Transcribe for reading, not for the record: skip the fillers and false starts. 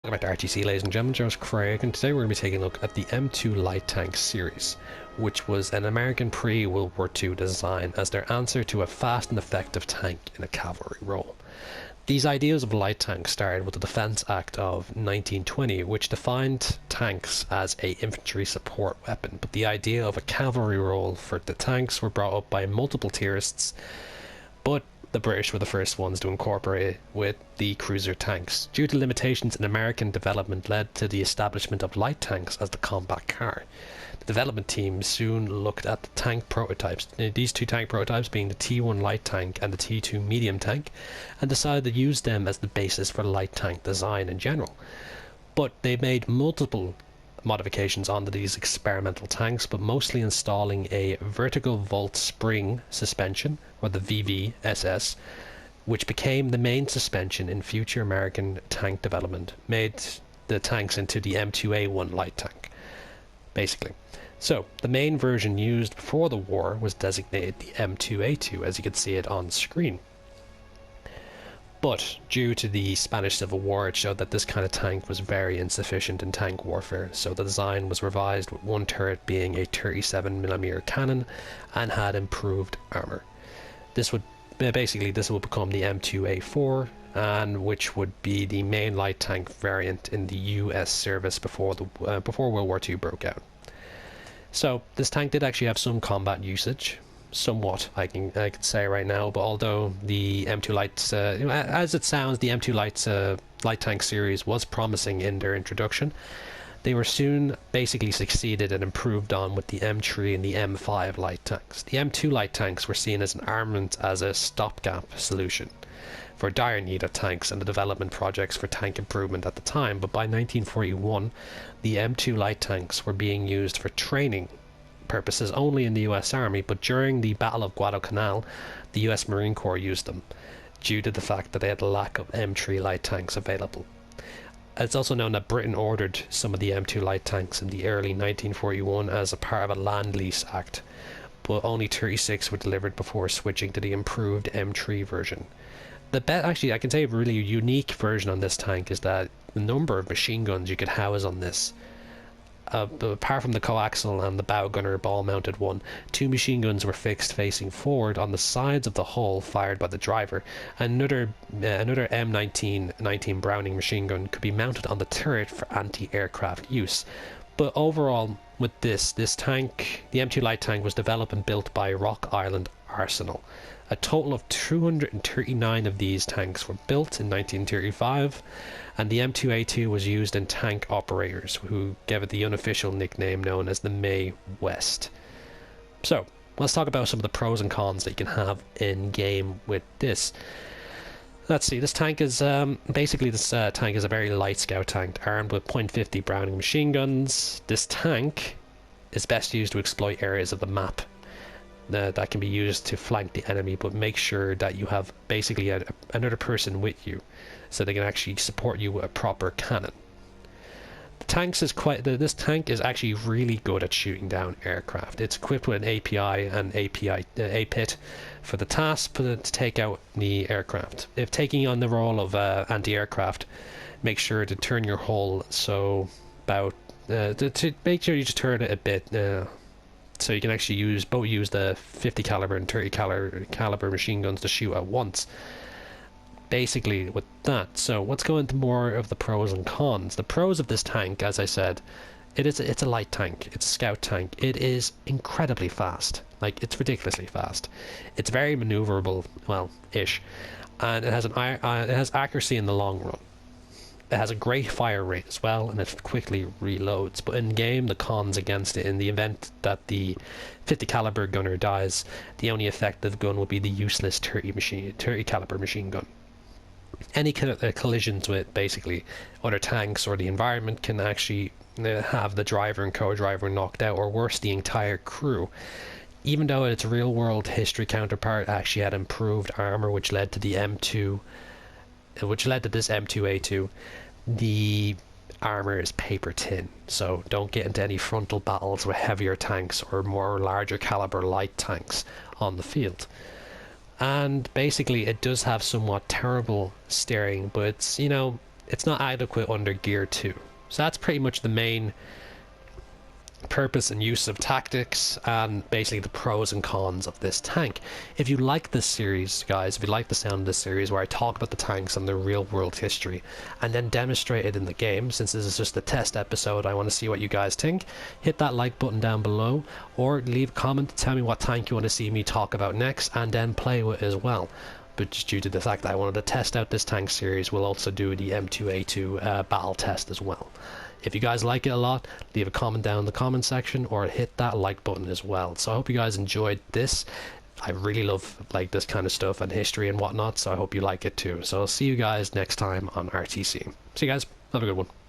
Welcome back to RTC, ladies and gentlemen. Joe's Craig, and today we're going to be taking a look at the M2 light tank series, which was an American pre-World War II design as their answer to a fast and effective tank in a cavalry role. These ideas of light tanks started with the Defense Act of 1920, which defined tanks as a infantry support weapon, but the idea of a cavalry role for the tanks were brought up by multiple theorists, but the British were the first ones to incorporate it with the cruiser tanks. Due to limitations in American development led to the establishment of light tanks as the combat car. The development team soon looked at the tank prototypes, these two tank prototypes being the T1 light tank and the T2 medium tank, and decided to use them as the basis for light tank design in general. But they made multiple modifications onto these experimental tanks, but mostly installing a vertical volt spring suspension, or the VVSS, which became the main suspension in future American tank development, made the tanks into the M2A1 light tank, basically. So, the main version used before the war was designated the M2A2, as you can see it on screen. But due to the Spanish Civil War, it showed that this kind of tank was very insufficient in tank warfare, so the design was revised with one turret being a 37mm cannon and had improved armor. This would become the M2A4, and which would be the main light tank variant in the US service before World War II broke out. So this tank did actually have some combat usage. Somewhat, I can say right now, but although the M2 Light, as it sounds, the M2 light tank series was promising in their introduction, they were soon basically succeeded and improved on with the M3 and the M5 light tanks. The M2 light tanks were seen as an armament as a stopgap solution for dire need of tanks and the development projects for tank improvement at the time, but by 1941 the M2 light tanks were being used for training purposes only in the US Army, but during the Battle of Guadalcanal, the US Marine Corps used them due to the fact that they had a lack of M3 light tanks available. It's also known that Britain ordered some of the M2 light tanks in the early 1941 as a part of a Land Lease Act, but only 36 were delivered before switching to the improved M3 version. Actually, I can say a really unique version on this tank is that the number of machine guns you could house on this, apart from the coaxial and the bow gunner ball-mounted one, two machine guns were fixed facing forward on the sides of the hull fired by the driver. Another M19 Browning machine gun could be mounted on the turret for anti-aircraft use. But overall, with this tank, the M2 light tank was developed and built by Rock Island Arsenal. A total of 239 of these tanks were built in 1935, and the M2A2 was used in tank operators, who gave it the unofficial nickname known as the Mae West. So, let's talk about some of the pros and cons that you can have in game with this. Let's see, this tank is tank is a very light scout tank armed with .50 Browning machine guns. This tank is best used to exploit areas of the map that can be used to flank the enemy, but make sure that you have basically another person with you so they can actually support you with a proper cannon. This tank is actually really good at shooting down aircraft. It's equipped with an API and APIT for the task to take out the aircraft. If taking on the role of anti-aircraft, make sure to turn your hull to make sure you just turn it a bit so you can actually use the 50 caliber and 30 caliber machine guns to shoot at once. Basically with that. So let's go into more of the pros and cons. The pros of this tank, as I said, it's a light tank. It's a scout tank. It is incredibly fast. Like, it's ridiculously fast. It's very maneuverable, well-ish, and it has accuracy in the long run. It has a great fire rate as well, and it quickly reloads. But in game, the cons against it: in the event that the 50 caliber gunner dies, the only effective gun will be the useless 30 caliber machine gun. Any collisions with basically other tanks or the environment can actually have the driver and co-driver knocked out, or worse, the entire crew. Even though its real-world history counterpart actually had improved armor, which led to this M2A2, the armor is paper thin, so don't get into any frontal battles with heavier tanks or more larger caliber light tanks on the field. And basically it does have somewhat terrible steering, but it's, it's not adequate under Gear 2. So that's pretty much the main purpose and use of tactics, and basically the pros and cons of this tank. If you like this series, guys, if you like the sound of this series where I talk about the tanks and their real world history and then demonstrate it in the game, since this is just a test episode, I want to see what you guys think. Hit that like button down below, or leave a comment to tell me what tank you want to see me talk about next and then play with as well. But just due to the fact that I wanted to test out this tank series, we'll also do the M2A2 battle test as well. If you guys like it a lot, leave a comment down in the comment section or hit that like button as well. So I hope you guys enjoyed this. I really love like this kind of stuff and history and whatnot, so I hope you like it too. So I'll see you guys next time on RTC. See you guys. Have a good one.